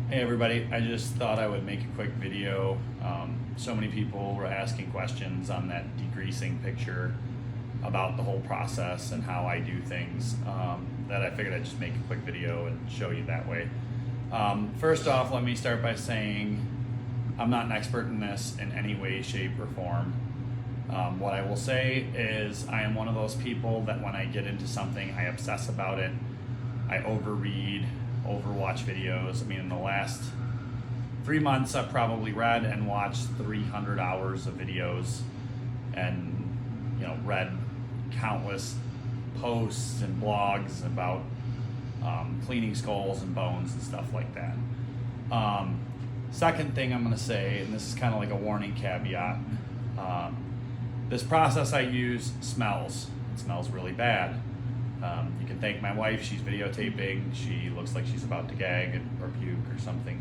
Hey everybody, I just thought I would make a quick video. So many people were asking questions on that degreasing picture about the whole process and how I do things, that I figured I'd just make a quick video and show you that way. First off, let me start by saying I'm not an expert in this in any way, shape, or form. What I will say is I am one of those people that when I get into something, I obsess about it. I overread, overwatch videos. I mean, in the last 3 months, I've probably read and watched 300 hours of videos and, read countless posts and blogs about cleaning skulls and bones and stuff like that. Second thing I'm going to say, and this is kind of like a warning caveat, this process I use smells. It smells really bad. You can thank my wife, she's videotaping. She looks like she's about to gag or puke or something.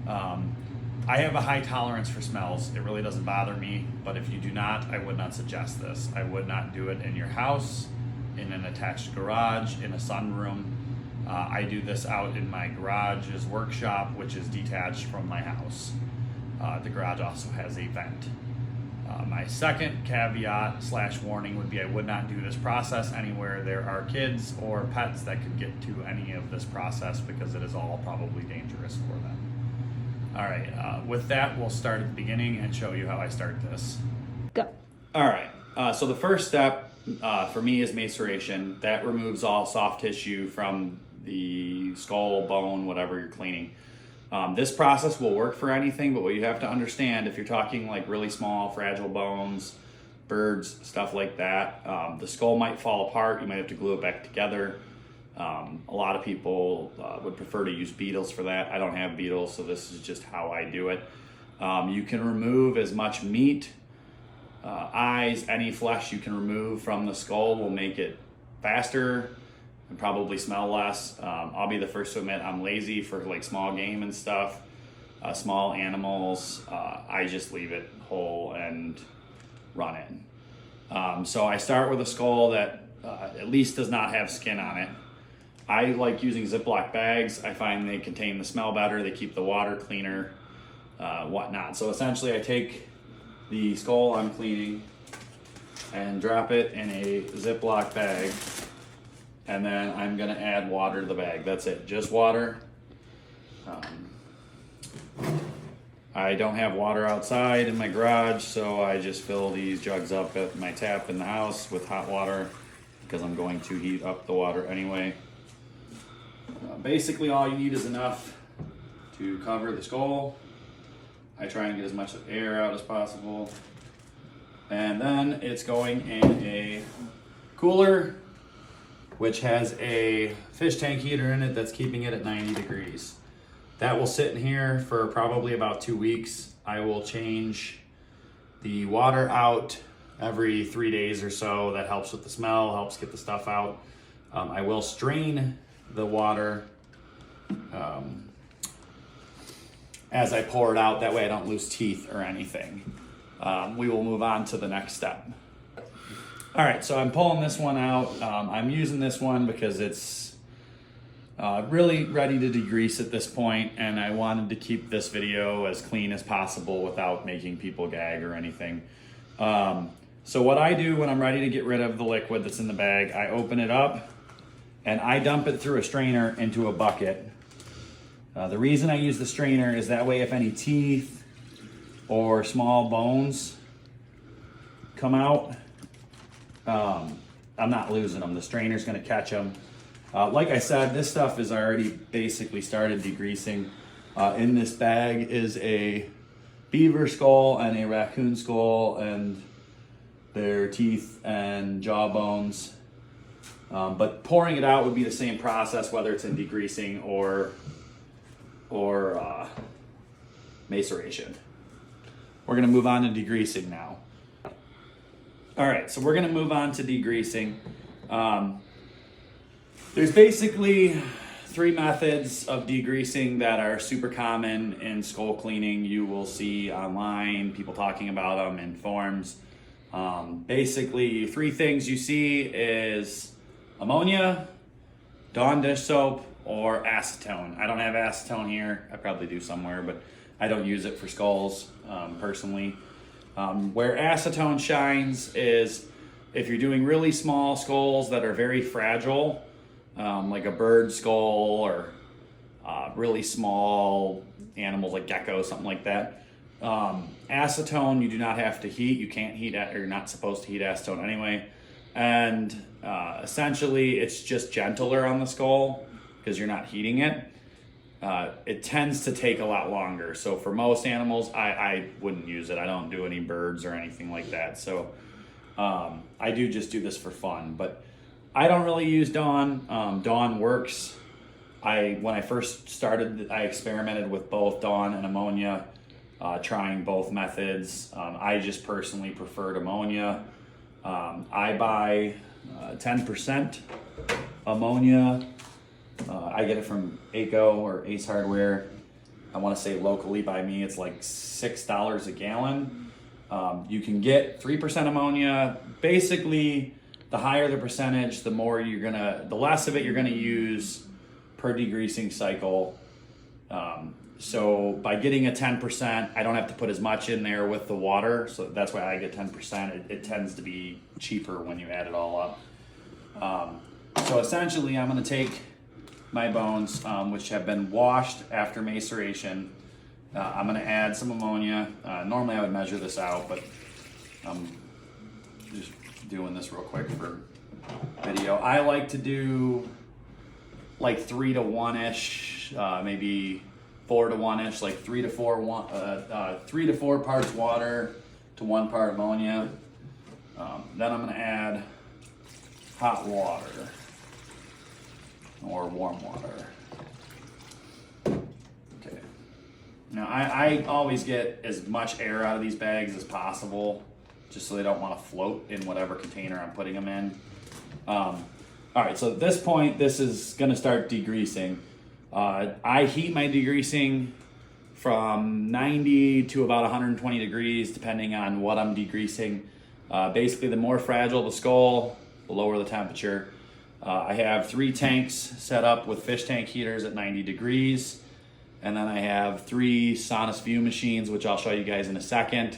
I have a high tolerance for smells. It really doesn't bother me, but if you do not, I would not suggest this. I would not do it in your house, in an attached garage, in a sunroom. I do this out in my garage's workshop, which is detached from my house. The garage also has a vent. My second caveat / warning would be I would not do this process anywhere there are kids or pets that could get to any of this process because it is all probably dangerous for them. All right, with that, we'll start at the beginning and show you how I start this. Go. All right, so the first step for me is maceration. That removes all soft tissue from the skull, bone, whatever you're cleaning. This process will work for anything, but what you have to understand, if you're talking like really small, fragile bones, birds, stuff like that, the skull might fall apart. You might have to glue it back together. A lot of people would prefer to use beetles for that. I don't have beetles, so this is just how I do it. You can remove as much meat, eyes, any flesh you can remove from the skull will make it faster and probably smell less. I'll be the first to admit I'm lazy for like small game and stuff, small animals. I just leave it whole and run it. So I start with a skull that at least does not have skin on it. I like using ziploc bags. I find they contain the smell better. They keep the water cleaner, whatnot. So essentially I take the skull I'm cleaning and drop it in a ziploc bag. And then I'm gonna add water to the bag. That's it, just water. I don't have water outside in my garage, so I just fill these jugs up at my tap in the house with hot water because I'm going to heat up the water anyway. Basically all you need is enough to cover the skull. I try and get as much air out as possible. And then it's going in a cooler, which has a fish tank heater in it that's keeping it at 90 degrees. That will sit in here for probably about 2 weeks. I will change the water out every 3 days or so. That helps with the smell, helps get the stuff out. I will strain the water as I pour it out. That way I don't lose teeth or anything. We will move on to the next step. All right, so I'm pulling this one out. I'm using this one because it's really ready to degrease at this point, and I wanted to keep this video as clean as possible without making people gag or anything. So what I do when I'm ready to get rid of the liquid that's in the bag, I open it up and I dump it through a strainer into a bucket. The reason I use the strainer is that way if any teeth or small bones come out, I'm not losing them. The strainer's gonna catch them. Like I said, this stuff is already basically started degreasing. In this bag is a beaver skull and a raccoon skull and their teeth and jaw bones. But pouring it out would be the same process, whether it's in degreasing or maceration. We're gonna move on to degreasing now. All right, so we're gonna move on to degreasing. There's basically 3 methods of degreasing that are super common in skull cleaning. You will see online, people talking about them in forums. Basically, 3 things you see is ammonia, Dawn dish soap, or acetone. I don't have acetone here. I probably do somewhere, but I don't use it for skulls personally. Where acetone shines is if you're doing really small skulls that are very fragile, like a bird skull or really small animals like geckos, something like that. Acetone you do not have to heat. You can't heat or you're not supposed to heat acetone anyway. And essentially it's just gentler on the skull because you're not heating it. It tends to take a lot longer. So for most animals, I wouldn't use it. I don't do any birds or anything like that. So I do just do this for fun, but I don't really use Dawn. Dawn works. When I first started, I experimented with both Dawn and ammonia, trying both methods. I just personally preferred ammonia. I buy 10% ammonia. I get it from ACO or Ace Hardware. I want to say locally by me, it's like $6 a gallon. You can get 3% ammonia. Basically, the higher the percentage, the less of it you're gonna use per degreasing cycle. So by getting a 10%, I don't have to put as much in there with the water. So that's why I get 10%. It tends to be cheaper when you add it all up. So essentially I'm gonna take my bones, which have been washed after maceration. I'm gonna add some ammonia. Normally I would measure this out, but I'm just doing this real quick for video. I like to do like 3 to 1-ish, maybe 4 to 1-ish, like 3 to 4 parts water to 1 part ammonia. Then I'm gonna add hot water or warm water. Okay. Now I always get as much air out of these bags as possible, just so they don't want to float in whatever container I'm putting them in. All right, so at this point, this is gonna start degreasing. I heat my degreasing from 90 to about 120 degrees, depending on what I'm degreasing. Basically, the more fragile the skull, the lower the temperature. I have 3 tanks set up with fish tank heaters at 90 degrees. And then I have 3 sinus view machines, which I'll show you guys in a second,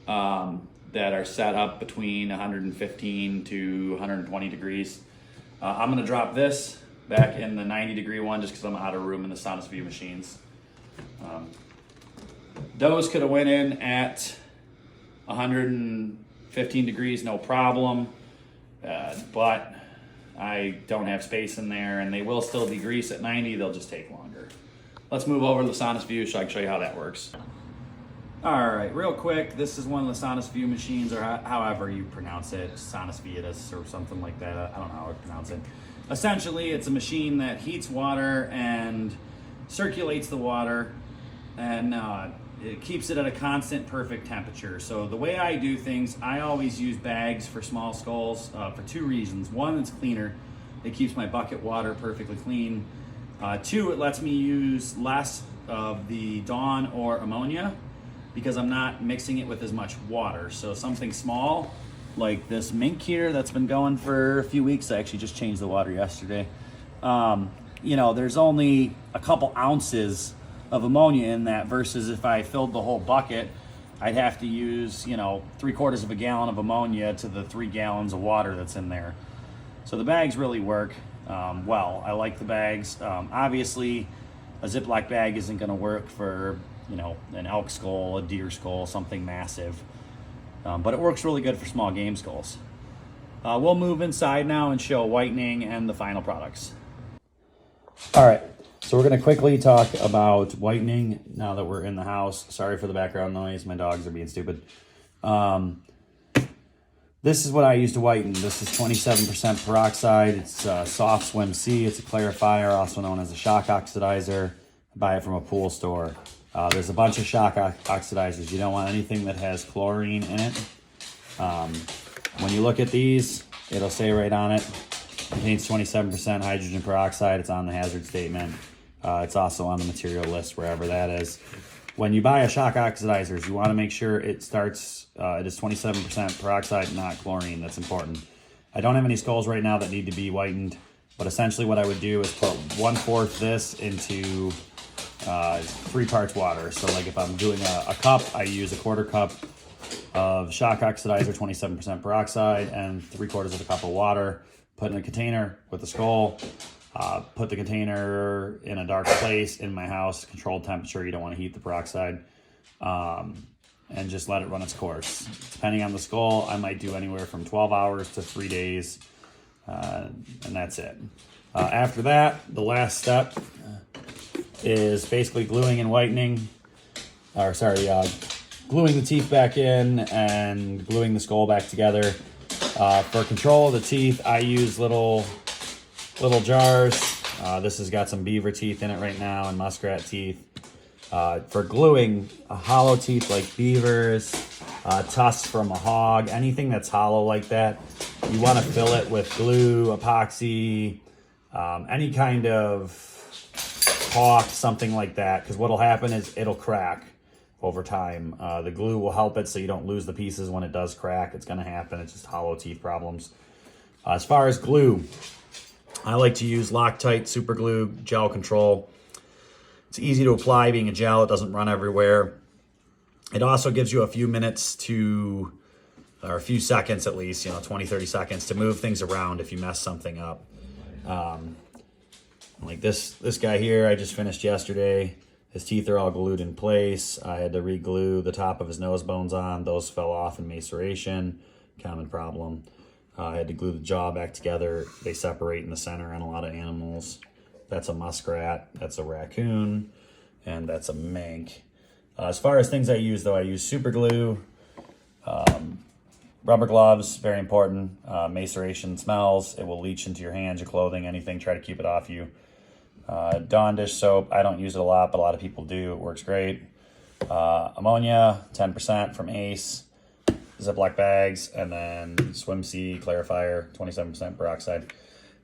that are set up between 115 to 120 degrees. I'm gonna drop this back in the 90 degree one just because I'm out of room in the sinus view machines. Those could have went in at 115 degrees, no problem, but I don't have space in there, and they will still degrease at 90, they'll just take longer. Let's move over to the sinus view so I can show you how that works. All right, real quick, this is one of the sinus view machines, or however you pronounce it, sinus viatus or something like that. I don't know how to pronounce it. Essentially, it's a machine that heats water and circulates the water, and it keeps it at a constant, perfect temperature. So the way I do things, I always use bags for small skulls for 2 reasons. 1, it's cleaner. It keeps my bucket water perfectly clean. 2, it lets me use less of the Dawn or ammonia because I'm not mixing it with as much water. So something small like this mink here that's been going for a few weeks, I actually just changed the water yesterday. You know, there's only a couple ounces of ammonia in that versus if I filled the whole bucket, I'd have to use, 3/4 of a gallon of ammonia to the 3 gallons of water that's in there. So the bags really work well. I like the bags. Obviously, a ziploc bag isn't gonna work for, an elk skull, a deer skull, something massive. But it works really good for small game skulls. We'll move inside now and show whitening and the final products. All right, so we're gonna quickly talk about whitening now that we're in the house. Sorry for the background noise, my dogs are being stupid. This is what I use to whiten. This is 27% peroxide. It's Soft Swim C. It's a clarifier, also known as a shock oxidizer. I buy it from a pool store. There's a bunch of shock oxidizers. You don't want anything that has chlorine in it. When you look at these, it'll say right on it, contains 27% hydrogen peroxide. It's on the hazard statement. It's also on the material list, wherever that is. When you buy a shock oxidizers, you want to make sure it is 27% peroxide, not chlorine. That's important. I don't have any skulls right now that need to be whitened. But essentially what I would do is put 1/4 this into 3 parts water. So like if I'm doing a cup, I use 1/4 cup of shock oxidizer, 27% peroxide, and 3/4 of a cup of water. Put in a container with the skull. Put the container in a dark place in my house, controlled temperature. You don't want to heat the peroxide. And just let it run its course. Depending on the skull, I might do anywhere from 12 hours to 3 days. And that's it. After that, the last step is basically gluing and whitening. Gluing the teeth back in and gluing the skull back together. For control of the teeth, I use little jars. This has got some beaver teeth in it right now and muskrat teeth. For gluing, hollow teeth like beavers, tusks from a hog, anything that's hollow like that, you want to fill it with glue, epoxy, any kind of caulk, something like that, because what'll happen is it'll crack over time. The glue will help it so you don't lose the pieces when it does crack. It's going to happen. It's just hollow teeth problems. As far as glue, I like to use Loctite Super Glue Gel Control. It's easy to apply, being a gel, it doesn't run everywhere. It also gives you a few minutes or a few seconds at least, 20, 30 seconds to move things around if you mess something up. Like this guy here, I just finished yesterday. His teeth are all glued in place. I had to re-glue the top of his nose bones on. Those fell off in maceration, common problem. I had to glue the jaw back together. They separate in the center on a lot of animals. That's a muskrat, that's a raccoon, and that's a mink. As far as things I use, though, I use super glue, rubber gloves, very important. Maceration smells. It will leach into your hands, your clothing, anything. Try to keep it off you. Dawn dish soap. I don't use it a lot, but a lot of people do. It works great. Ammonia, 10% from Ace. Ziploc bags, and then Swim C clarifier, 27% peroxide.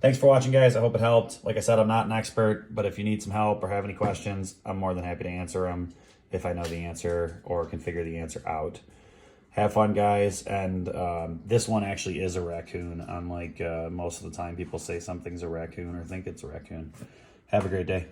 Thanks for watching, guys. I hope it helped. Like I said, I'm not an expert, but if you need some help or have any questions, I'm more than happy to answer them if I know the answer or can figure the answer out. Have fun, guys. And this one actually is a raccoon, unlike most of the time people say something's a raccoon or think it's a raccoon. Have a great day.